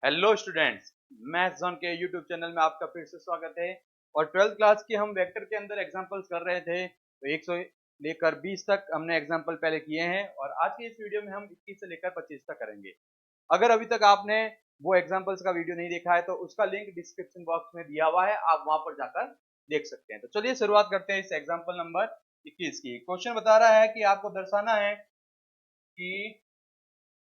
Hello students, maths zone के YouTube channel में आपका फिर से स्वागत है। और 12th क्लास की हम वेक्टर के अंदर एग्जांपल्स कर रहे थे, तो 100 लेकर 20 तक हमने एग्जांपल पहले किए हैं और आज की इस वीडियो में हम 21 से लेकर 25 तक करेंगे। अगर अभी तक आपने वो एग्जांपल्स का वीडियो नहीं देखा है तो उसका लिंक डिस्क्रिप्शन बॉक्स में दिया हुआ है, आप वहां पर जाकर देख सकते हैं। तो चलिए शुरुआत करते हैं इस एग्जाम्पल नंबर 21 की। क्वेश्चन बता रहा है कि आपको दर्शाना है कि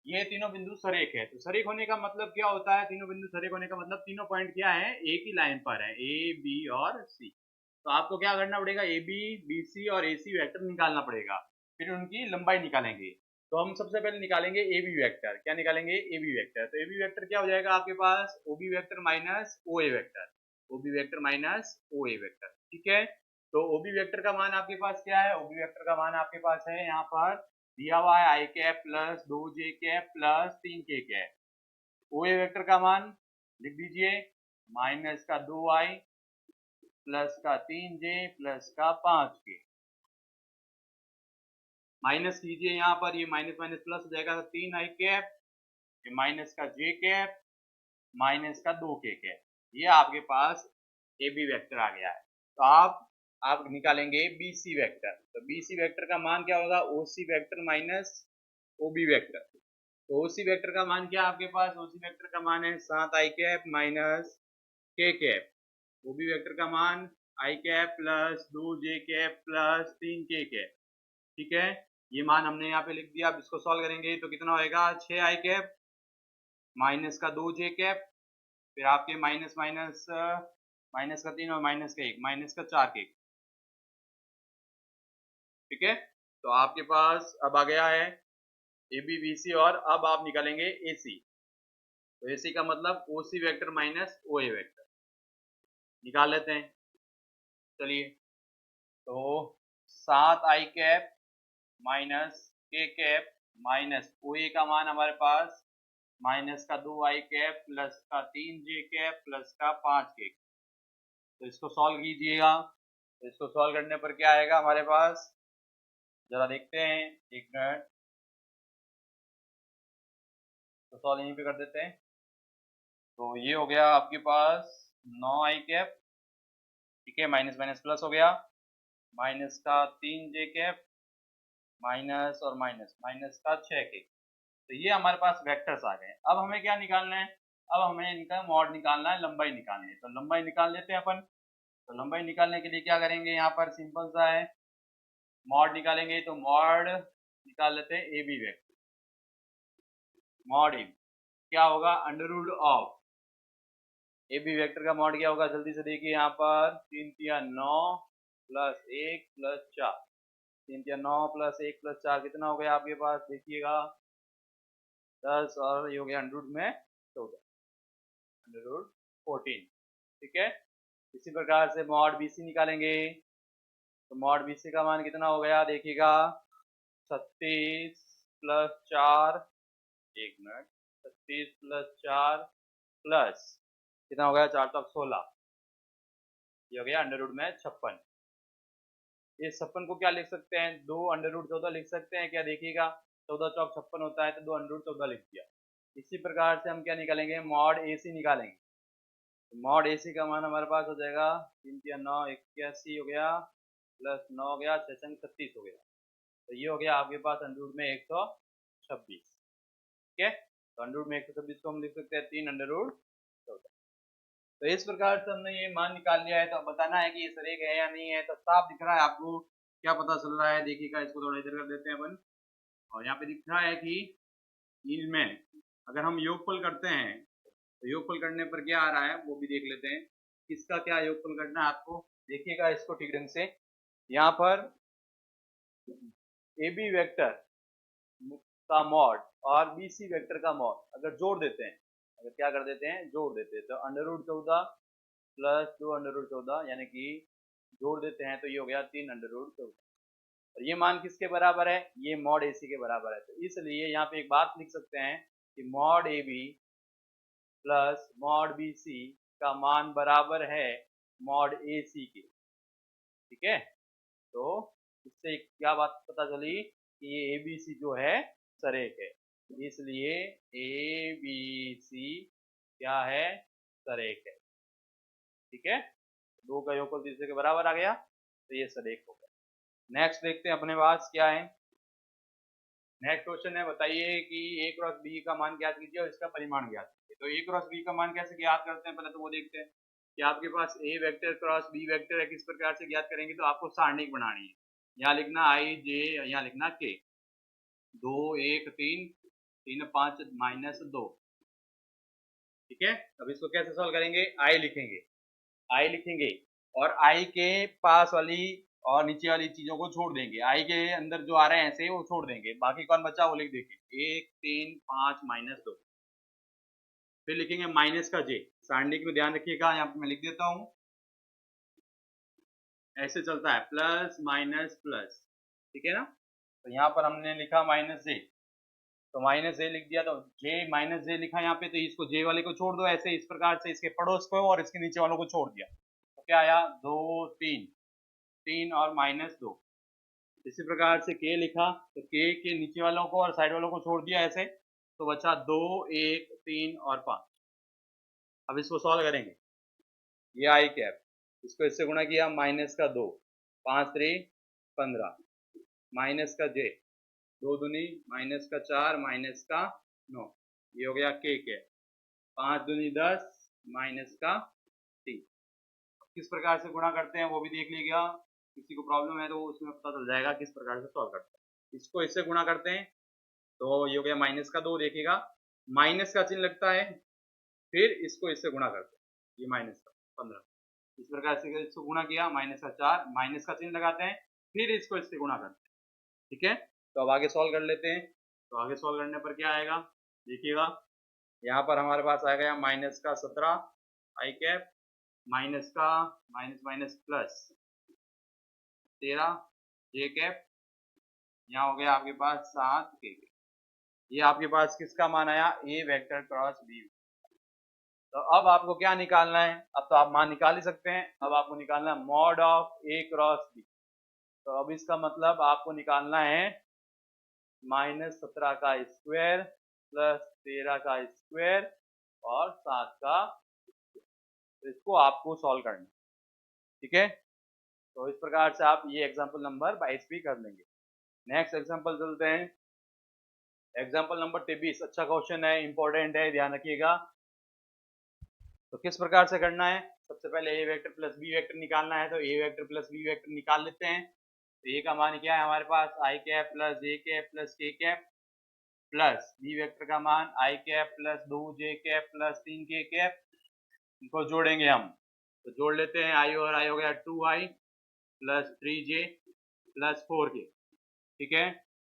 ये तीनों बिंदु सरेख है। तो सरेख होने का मतलब क्या होता है? तीनों बिंदु सरेख होने का मतलब तीनों पॉइंट क्या है? एक ही लाइन पर है, ए बी और सी। तो आपको क्या करना पड़ेगा? ए बी, बी सी और ए सी वेक्टर निकालना पड़ेगा, फिर उनकी लंबाई निकालेंगे। तो हम सबसे पहले निकालेंगे ए बी वेक्टर। क्या निकालेंगे? A B vector. तो ए बी वेक्टर क्या हो जाएगा आपके पास? O B vector minus O A vector, O B vector minus O A vector. ठीक है, तो ओ बी वेक्टर का मान आपके पास क्या है? ओ बी वेक्टर का मान आपके पास है यहाँ पर दिया हुआ है, I cap plus 2 J cap plus 3 के कैप। ओ ए वेक्टर का मान लिख दीजिए, माइनस का 2 आई प्लस का 3 जे प्लस का 5 के। माइनस कीजिए यहाँ पर, ये माइनस माइनस प्लस हो जाएगा, 3 आई कैप, ये माइनस का जे कैप, माइनस का 2 के कैप। ये आपके पास ए बी वेक्टर आ गया है। तो आप निकालेंगे बी सी वेक्टर। तो बी सी वेक्टर का मान क्या होगा? O C vector minus O B vector. तो ओसी वेक्टर का मान क्या है आपके पास? ओसी वेक्टर का मान है 7 आई कैप माइनस के कैप। ओबी वेक्टर का मान आई कैप प्लस 2 जे कैप प्लस 3 के कैप। ठीक है, ये मान हमने यहाँ पे लिख दिया। अब इसको सॉल्व करेंगे तो कितना होएगा? 6 आई कैप माइनस का 2 जे कैप, फिर आपके माइनस माइनस माइनस का 3 और माइनस का 1, माइनस का 4 के। ठीक है, तो आपके पास अब आ गया है ए बी बी सी, और अब आप निकालेंगे ए सी। तो एसी का मतलब ओ सी वैक्टर माइनस ओ ए वैक्टर निकाल लेते हैं। चलिए, तो 7 आई कैप माइनस के कैप माइनस ओ ए का मान हमारे पास माइनस का 2 आई कैप प्लस का 3 जे कैप प्लस का 5 के। तो इसको सॉल्व कीजिएगा। तो इसको सॉल्व करने पर क्या आएगा हमारे पास? जरा देखते हैं, एक मिनट। तो सॉल्व यहीं पे कर देते हैं। तो ये हो गया आपके पास 9 आई कैप, ठीक है, माइनस माइनस प्लस हो गया, माइनस का 3 जे कैप माइनस और माइनस माइनस का 6 के। तो ये हमारे पास वेक्टर्स आ गए। अब हमें क्या निकालना है? अब हमें इनका मॉड निकालना है, लंबाई निकालनी है। तो लंबाई निकाल लेते हैं अपन। तो लंबाई निकालने के लिए क्या करेंगे? यहाँ पर सिंपल सा है, मॉड निकालेंगे। तो मॉड निकाल लेते हैं A B vector. Mod A क्या होगा? Under root of A B vector का मॉड क्या होगा? जल्दी से देखिए, यहाँ पर 3 × 9 प्लस 1 प्लस 4, 3 × 9 प्लस 1 प्लस 4 कितना हो गया आपके पास? देखिएगा 10, और ये हो गया अंडर रूट में 14, अंडर रूट 14। ठीक है, इसी प्रकार से मॉड बी सी निकालेंगे। तो मॉड बी सी का मान कितना हो गया? देखिएगा 36 प्लस 4, 1 मिनट, 36 प्लस 4 प्लस कितना हो गया? 4 तक 16, ये हो गया अंडर रूट में 56। इस 56 को क्या लिख सकते हैं? 2 √14 लिख सकते हैं क्या? देखिएगा 14 चौक 56 होता है, तो 2 √14 लिख दिया। इसी प्रकार से हम क्या निकालेंगे? मॉड ए सी निकालेंगे। तो मॉड ए सी का मान हमारे पास हो जाएगा 3 × 9 81 हो गया, प्लस 9 हो गया, 6 × 36 हो गया। तो ये हो गया आपके पास अंडर रूट में 126। ठीक है, तो अंडर रूट में 126 को हम लिख सकते हैं 3 √14। तो इस प्रकार से हमने ये मान निकाल लिया है। तो अब बताना है कि ये सरेख है या नहीं है। तो साफ दिख रहा है आपको, क्या पता चल रहा है? देखिएगा, इसको थोड़ा इधर कर देते हैं अपन। और यहाँ पे दिख रहा है कि इनमें अगर हम योगफल करते हैं तो योगफल करने पर क्या आ रहा है वो भी देख लेते हैं। किसका क्या योगफल करना है आपको? देखिएगा इसको ठीक ढंग से। यहाँ पर ए बी वेक्टर का मॉड और बी सी वेक्टर का मॉड अगर जोड़ देते हैं, अगर क्या कर देते हैं? जोड़ देते हैं, तो अंडर रूट 14 प्लस 2 √14 यानी कि जोड़ देते हैं, तो ये हो गया 3 √14। और ये मान किसके बराबर है? ये मॉड ए सी के बराबर है। तो इसलिए यहाँ पे एक बात लिख सकते हैं कि mod A B plus mod B C का मान बराबर है मॉड ए सी के। ठीक है, तो इससे क्या बात पता चली कि ये ए बी सी जो है सरेख है। इसलिए ए बी सी क्या है, सरेख है। ठीक है, दो का योगफल तीसरे के बराबर आ गया, तो ये सरेख हो गया। नेक्स्ट देखते हैं अपने पास क्या है। नेक्स्ट क्वेश्चन है, बताइए कि ए क्रॉस बी का मान ज्ञात कीजिए और इसका परिमाण ज्ञात कीजिए। तो ए क्रॉस बी का मान कैसे ज्ञात करते हैं, पहले तो वो देखते हैं कि आपके पास ए वेक्टर क्रॉस बी वेक्टर है, किस प्रकार से ज्ञात करेंगे। तो आपको सारणिक बनानी है, यहाँ लिखना आई जे, यहाँ लिखना के, 2 1 3 3 5 -2। ठीक है, अब इसको कैसे सॉल्व करेंगे, आई लिखेंगे, आई लिखेंगे और आई के पास वाली और नीचे वाली चीजों को छोड़ देंगे। आई के अंदर जो आ रहे हैं ऐसे वो छोड़ देंगे, बाकी कौन बचा वो लिख देंगे, 1 3 5 -2। फिर लिखेंगे माइनस का जे, सारणिक में ध्यान रखिएगा, यहाँ पे मैं लिख देता हूँ, ऐसे चलता है प्लस माइनस प्लस। ठीक है ना, तो यहाँ पर हमने लिखा माइनस जे, तो माइनस जे लिख दिया, तो जे माइनस जे लिखा यहाँ पे, तो इसको जे वाले को छोड़ दो ऐसे, इस प्रकार से इसके पड़ोस को और इसके नीचे वालों को छोड़ दिया, तो क्या आया 2 3 3 और -2। इसी प्रकार से के लिखा, तो के नीचे वालों को और साइड वालों को छोड़ दिया ऐसे, तो बचा 2 1 3 और 5। अब इसको सॉल्व करेंगे, ये आई कैप, इसको इससे गुणा किया, माइनस का 2 5 3 15, माइनस का जे 2 दूनी माइनस का 4 माइनस का 9, ये हो गया के कैप, 5 दूनी 10 माइनस का 3। किस प्रकार से गुणा करते हैं वो भी देख लीजिएगा, किसी को प्रॉब्लम है तो उसमें पता चल जाएगा किस प्रकार से सॉल्व करते हैं। इसको इससे गुणा करते हैं, तो ये हो गया माइनस का 2, देखिएगा माइनस का चिन्ह लगता है, फिर इसको इससे गुणा करते हैं, ये माइनस का 15, इस प्रकार से इसको गुणा किया, माइनस का 4 माइनस का चिन्ह लगाते हैं, फिर इसको इससे गुणा करते हैं। ठीक है, तो अब आगे सॉल्व कर लेते हैं। तो आगे सॉल्व करने पर क्या आएगा, देखिएगा यहाँ पर हमारे पास आएगा माइनस का 17 आई कैप, माइनस का माइनस माइनस प्लस 13 जे कैप, यहाँ हो गया आपके पास 7 के कैप। ये आपके पास किसका मान आया, ए वेक्टर क्रॉस बी। तो अब आपको क्या निकालना है, अब तो आप मान निकाल ही सकते हैं, अब आपको निकालना है mod of A cross B. तो अब इसका मतलब आपको निकालना है -17 का स्क्वायर प्लस 13 का स्क्वायर और 7 का, तो इसको आपको सॉल्व करना है। ठीक है, तो इस प्रकार से आप ये एग्जांपल नंबर 22 भी कर लेंगे। नेक्स्ट एग्जांपल चलते हैं, एग्जांपल नंबर 23। अच्छा क्वेश्चन है, इंपॉर्टेंट है, ध्यान रखिएगा। तो किस प्रकार से करना है, सबसे पहले A vector plus B vector निकालना है, तो ए वेक्टर प्लस बी वेक्टर निकाल लेते हैं। तो ए का मान क्या है हमारे पास, आई cap plus J cap plus K cap, plus B vector का मान आई कैप प्लस 2 जे कैप प्लस 3 के कैप, इनको जोड़ेंगे हम, तो जोड़ लेते हैं, आई और आई हो गया 2i plus 3j plus 4k। ठीक है,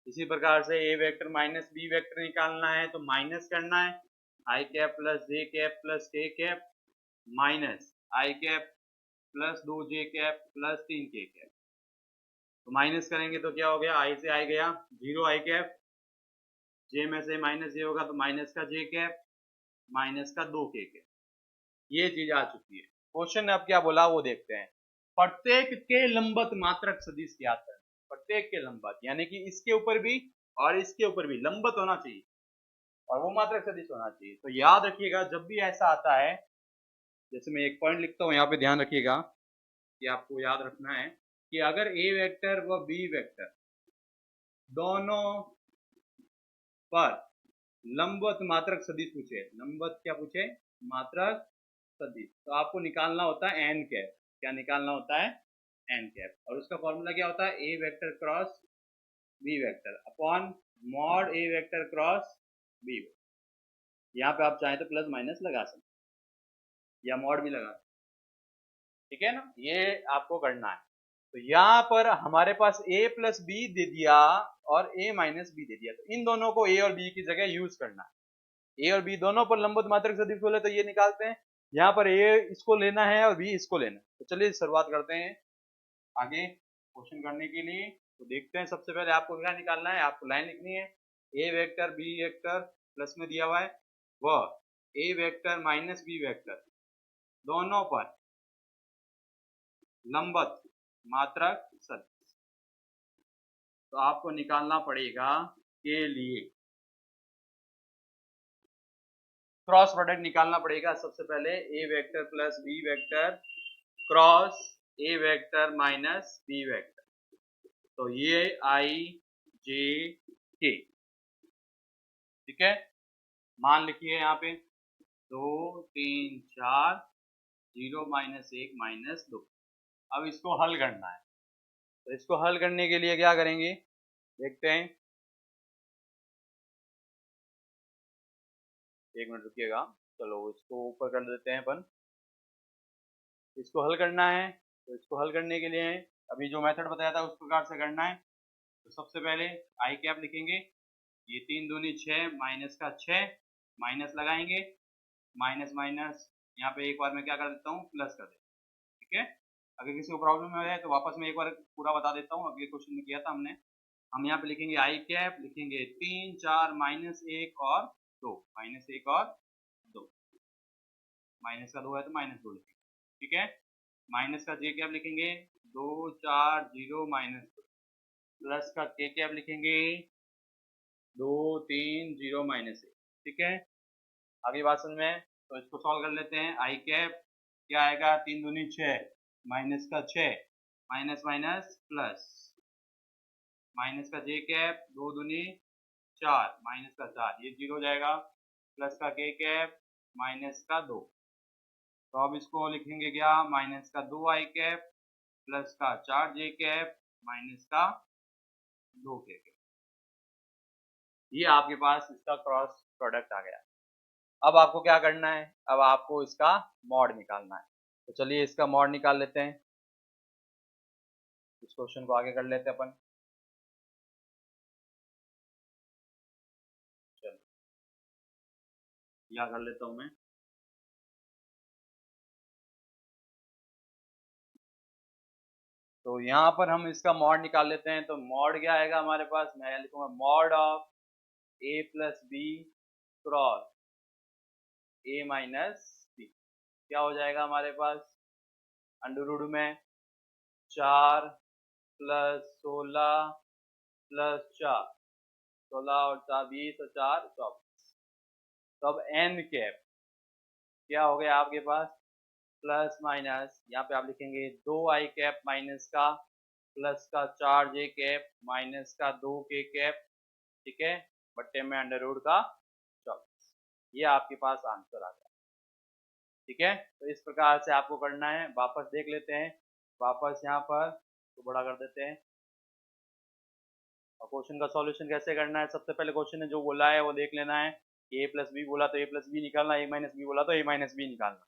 इसी प्रकार से A vector minus B vector निकालना है, तो माइनस करना है, I cap plus J cap plus K cap minus I cap plus 2j cap plus 3k cap. तो माइनस करेंगे तो क्या हो गया, आई से आई गया 0 आई कैप, जे में से माइनस जे होगा तो माइनस का जे कैप माइनस का 2k कैप। ये चीज आ चुकी है। क्वेश्चन ने अब क्या बोला वो देखते हैं, प्रत्येक के लंबत मात्रक सदिश ज्ञात करें। प्रत्येक के लंबत यानी कि इसके ऊपर भी और इसके ऊपर भी लंबत होना चाहिए और वो मात्रक सदिश होना चाहिए। तो याद रखिएगा जब भी ऐसा आता है, जैसे मैं एक पॉइंट लिखता हूँ यहाँ पे, ध्यान रखिएगा कि आपको याद रखना है कि अगर ए वेक्टर व बी वेक्टर दोनों पर लंबवत मात्रक सदिश पूछे, लंबवत क्या पूछे, मात्रक सदिश, तो आपको निकालना होता है एन कैप। क्या निकालना होता है, एन कैप, और उसका फॉर्मूला क्या होता है, A vector cross B vector upon mod A vector cross B. यहाँ पे आप चाहें तो प्लस माइनस लगा सकते या मॉड भी लगा सकते। ठीक है ना, ये आपको करना है। तो यहाँ पर हमारे पास a प्लस बी दे दिया और a माइनस बी दे दिया, तो इन दोनों को a और b की जगह यूज करना है। a और b दोनों पर लंबवत मात्रक सदिश बोले तो ये निकालते हैं, यहाँ पर a इसको लेना है और b इसको लेना है। तो चलिए शुरुआत करते हैं आगे क्वेश्चन करने के लिए। तो देखते हैं, सबसे पहले आपको क्या निकालना है, आपको लाइन लिखनी है, a vector b vector plus में दिया हुआ है व a vector minus b vector दोनों पर लंबवत मात्रक सदिश। तो आपको निकालना पड़ेगा के लिए क्रॉस प्रोडक्ट निकालना पड़ेगा। सबसे पहले A vector plus B vector cross A vector minus B vector, तो ये आई जे के, ठीक है। मान लिखिए यहाँ पे 2 3 4 0 -1 -2। अब इसको हल करना है, तो इसको हल करने के लिए क्या करेंगे देखते हैं। एक मिनट रुकिएगा, चलो इसको ऊपर कर देते हैं अपन। इसको हल करना है, तो इसको हल करने के लिए अभी जो मेथड बताया था उस प्रकार से करना है। तो सबसे पहले आई कैप लिखेंगे, ये 3 दूनी 6 माइनस का 6, माइनस लगाएंगे, माइनस माइनस यहाँ पे एक बार मैं क्या कर देता हूँ प्लस कर देता हूँ, ठीक है। अगर किसी को प्रॉब्लम हो जाए तो वापस मैं एक बार पूरा बता देता हूँ, अगले क्वेश्चन में किया था हमने। हम यहाँ पे लिखेंगे आई कैप, लिखेंगे 3 4 -1 और 2, -1 और 2, माइनस का 2 है तो -2 लिखेंगे, ठीक है। माइनस का जे कैप लिखेंगे 2 4 0 -2, प्लस का के कैप लिखेंगे 2 3 0 -1, ठीक है। आगे बात समझ में, तो इसको सॉल्व कर लेते हैं। आई कैप क्या आएगा, 3 दूनी 6 माइनस का 6, माइनस माइनस प्लस, माइनस का जे कैप 2 दूनी 4 माइनस का 4, ये 0 हो जाएगा, प्लस का के कैप माइनस का 2, तो अब इसको लिखेंगे क्या, माइनस का 2 आई कैप प्लस का 4 जे कैप माइनस का 2 के कैप। ये आपके पास इसका क्रॉस प्रोडक्ट आ गया। अब आपको क्या करना है, अब आपको इसका मॉड निकालना है। तो चलिए इसका मॉड निकाल लेते हैं, इस क्वेश्चन को आगे कर लेते हैं अपन। चलो यह कर लेता हूं मैं। तो यहाँ पर हम इसका मॉड निकाल लेते हैं। तो मॉड क्या आएगा हमारे पास, मैं लिखूंगा mod of A plus B cross A minus B, क्या हो जाएगा हमारे पास, अंडर रूट में 4 प्लस 16 प्लस 4, 16 और 4 20 और 4 24। तो अब एन कैप क्या हो गया आपके पास, प्लस माइनस यहाँ पे आप लिखेंगे 2 आई कैप माइनस का प्लस का 4 जे कैप माइनस का 2 के कैप, ठीक है, बट्टे में अंडर रूट का 24। ये आपके पास आंसर आ गया, ठीक है। तो इस प्रकार से आपको करना है। वापस देख लेते हैं, वापस यहाँ पर तो बड़ा कर देते हैं और क्वेश्चन का सॉल्यूशन कैसे करना है। सबसे पहले क्वेश्चन ने जो बोला है वो देख लेना है, ए प्लस बी बोला तो ए प्लस बी निकालना, ए माइनस बी बोला तो ए माइनस बी निकालना।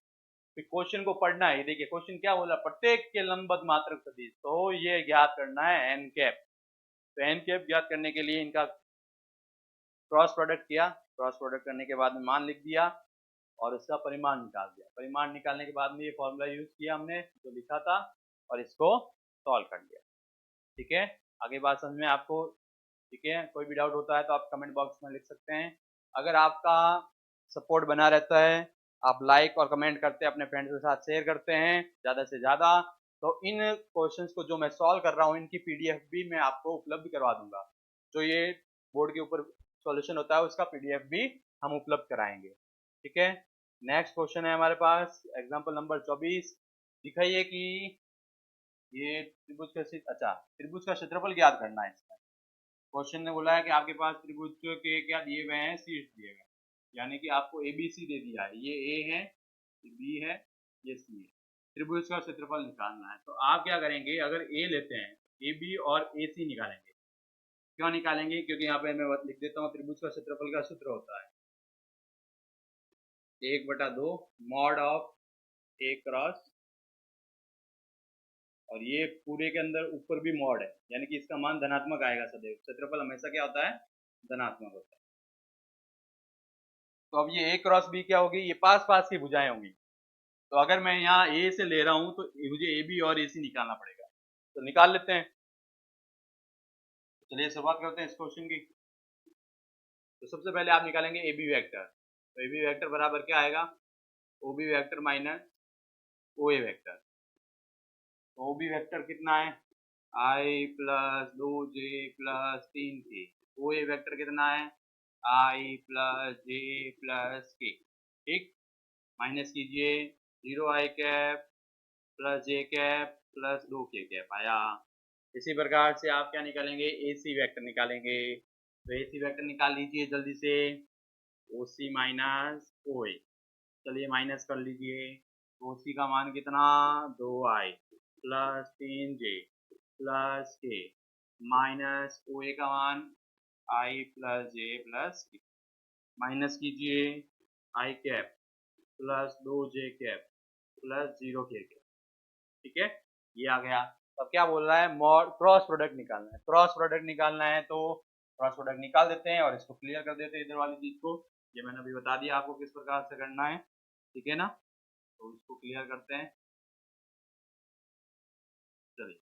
फिर क्वेश्चन को पढ़ना है। देखिए क्वेश्चन क्या बोला, प्रत्येक के लंबवत मात्रक सदिश, तो ये ज्ञात करना है एन कैप। तो एन कैप ज्ञात करने के लिए इनका क्रॉस प्रोडक्ट किया, क्रॉस प्रोडक्ट करने के बाद में मान लिख दिया और इसका परिमाण निकाल दिया। परिमाण निकालने के बाद में ये फॉर्मूला यूज किया हमने जो लिखा था और इसको सॉल्व कर लिया, ठीक है। आगे बात समझ में आपको, ठीक है। कोई भी डाउट होता है तो आप कमेंट बॉक्स में लिख सकते हैं। अगर आपका सपोर्ट बना रहता है, आप लाइक और कमेंट करते हैं, अपने फ्रेंड्स के साथ शेयर करते हैं ज़्यादा से ज़्यादा, तो इन क्वेश्चंस को जो मैं सॉल्व कर रहा हूँ इनकी पीडीएफ भी मैं आपको उपलब्ध करवा दूंगा। जो ये बोर्ड के ऊपर सॉल्यूशन होता है उसका पीडीएफ भी हम उपलब्ध कराएंगे, ठीक है। नेक्स्ट क्वेश्चन है हमारे पास एग्जाम्पल नंबर 24। दिखाइए कि ये त्रिभुज का त्रिभुज का क्षेत्रफल ज्ञात करना है। इसका क्वेश्चन ने बोला है कि आपके पास त्रिभुज के क्या दिए हुए हैं, शीर्ष दिए हुए हैं, यानी कि आपको एबीसी दे दिया है, ये ए है, ये बी है, ये सी है। त्रिभुज का क्षेत्रफल निकालना है। तो आप क्या करेंगे, अगर ए लेते हैं ए बी और ए सी निकालेंगे। क्यों निकालेंगे, क्योंकि यहाँ पे मैं लिख देता हूँ त्रिभुज का क्षेत्रफल का सूत्र होता है 1/2 मॉड ऑफ ए क्रॉस, और ये पूरे के अंदर ऊपर भी मॉड है, यानी कि इसका मान धनात्मक आएगा सदैव। क्षेत्रफल हमेशा क्या होता है, धनात्मक होता है। तो अब ये ए क्रॉस बी क्या होगी, ये पास पास की भुजाएं होंगी। तो अगर मैं यहाँ ए से ले रहा हूं तो मुझे ए बी और ए सी निकालना पड़ेगा। तो निकाल लेते हैं। चलिए शुरुआत करते हैं इस क्वेश्चन की। तो सबसे पहले आप निकालेंगे ए बी वैक्टर। तो ए बी वैक्टर बराबर क्या आएगा, O B vector minus O ए वैक्टर। तो ओ बी वैक्टर कितना है, आई प्लस 2 जे प्लस 3 के। ओ ए वैक्टर कितना है, आई प्लस जे प्लस के। ठीक, माइनस कीजिए 0 i cap plus J cap plus 2k cap आया। इसी प्रकार से आप क्या निकालेंगे, AC वेक्टर निकालेंगे। तो AC वेक्टर निकाल लीजिए जल्दी से, OC माइनस OA, चलिए माइनस कर लीजिए। OC का मान कितना, 2i plus 3j plus k minus OA का मान i plus j plus k, minus कीजिए i cap plus 2j cap plus 0k cap. ठीक है, ये आ गया। अब क्या बोल रहा है, मॉड क्रॉस प्रोडक्ट निकालना है। क्रॉस प्रोडक्ट निकालना है तो क्रॉस प्रोडक्ट निकाल देते हैं और इसको क्लियर कर देते हैं इधर वाली चीज को। ये मैंने अभी बता दिया आपको किस प्रकार से करना है, ठीक है ना। तो इसको क्लियर करते हैं, चलिए,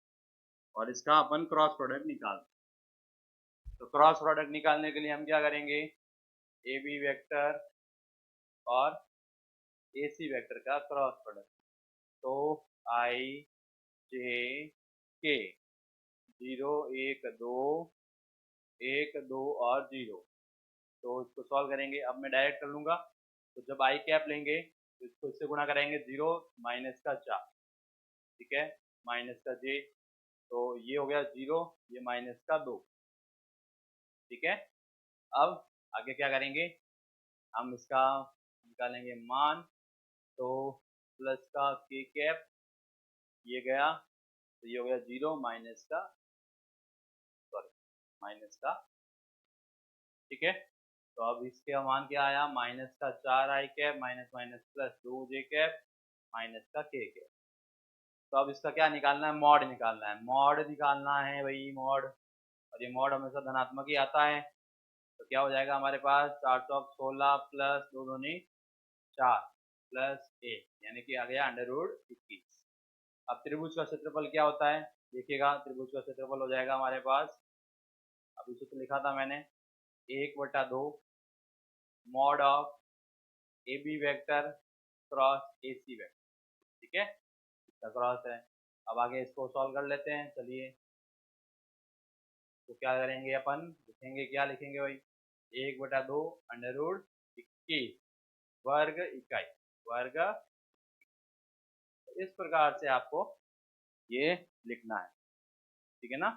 और इसका अपन क्रॉस प्रोडक्ट निकालते हैं। तो क्रॉस प्रोडक्ट निकालने के लिए हम क्या करेंगे, ए बी वेक्टर और ए सी वेक्टर का क्रॉस प्रोडक्ट। तो आई जे के, 0 1 2 1 2 और 0, तो इसको सॉल्व करेंगे। अब मैं डायरेक्ट कर लूँगा, तो जब आई कैप लेंगे तो इसको इससे गुणा करेंगे, 0 माइनस का 4, ठीक है, माइनस का जे, तो ये हो गया 0, ये माइनस का 2, ठीक है। अब आगे क्या करेंगे, हम इसका निकालेंगे मान। तो प्लस का के कैप, ये गया, तो ये हो गया 0 माइनस का, सॉरी, माइनस का, ठीक है। तो अब इसके मान क्या आया, माइनस का 4i cap minus minus plus 2j cap minus का k कैप। तो अब इसका क्या निकालना है, मॉड निकालना है। मॉड निकालना है भाई, मॉड, और ये मॉड हमेशा धनात्मक ही आता है। तो क्या हो जाएगा हमारे पास, 416 प्लस 2 दूनी 4 प्लस 1, यानी कि आ गया √21। अब त्रिभुज का क्षेत्रफल क्या होता है देखिएगा, त्रिभुज का क्षेत्रफल हो जाएगा हमारे पास, अभी सूत्र लिखा था मैंने, 1/2 mod of A B vector cross A C vector, ठीक है, इसका क्रॉस है। अब आगे इसको सॉल्व कर लेते हैं, चलिए। तो क्या करेंगे अपन, लिखेंगे, क्या लिखेंगे भाई, 1/2 √21 वर्ग इकाई, वर्ग, इस प्रकार से आपको ये लिखना है, ठीक है ना।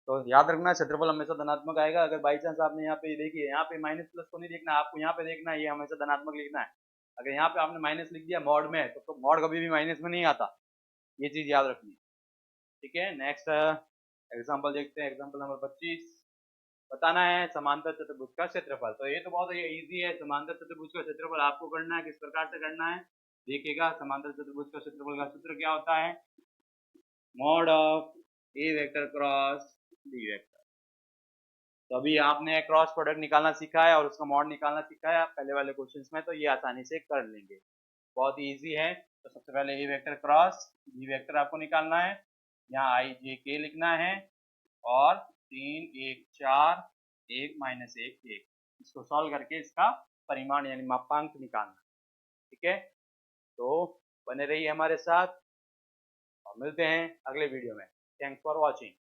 तो याद रखना क्षेत्रफल हमेशा धनात्मक आएगा। अगर बाई चांस आपने यहाँ पे देखिए, यहाँ पे माइनस प्लस को नहीं देखना, आपको यहाँ पे देखना है, ये हमेशा धनात्मक लिखना है। अगर यहाँ पे आपने माइनस लिख दिया मॉड में, तो मॉड कभी भी माइनस में नहीं आता, ये चीज याद रखनी है, ठीक है। नेक्स्ट एग्जाम्पल देखते हैं, एग्जाम्पल नंबर 25। बताना है समांतर चतुर्भुज का क्षेत्रफल। तो ये तो बहुत इजी है, समांतर चतुर्भुज का क्षेत्रफल आपको करना है, किस प्रकार से करना है देखिएगा। समांतर चतुर्भुज का क्षेत्रफल का सूत्र क्या होता है, mod of A vector cross B vector. तो अभी आपने क्रॉस प्रोडक्ट निकालना सीखा है और उसका मॉड निकालना सीखा है पहले वाले क्वेश्चंस में, तो ये आसानी से कर लेंगे, बहुत इजी है। तो सबसे पहले A vector cross B vector आपको निकालना है, यहाँ आई जे के लिखना है, और 3 1 4 1 माइनस 1 1, इसको सॉल्व करके इसका परिमाण यानी मापांक निकालना, ठीक है। तो बने रहिए हमारे साथ और मिलते हैं अगले वीडियो में। Thanks for watching.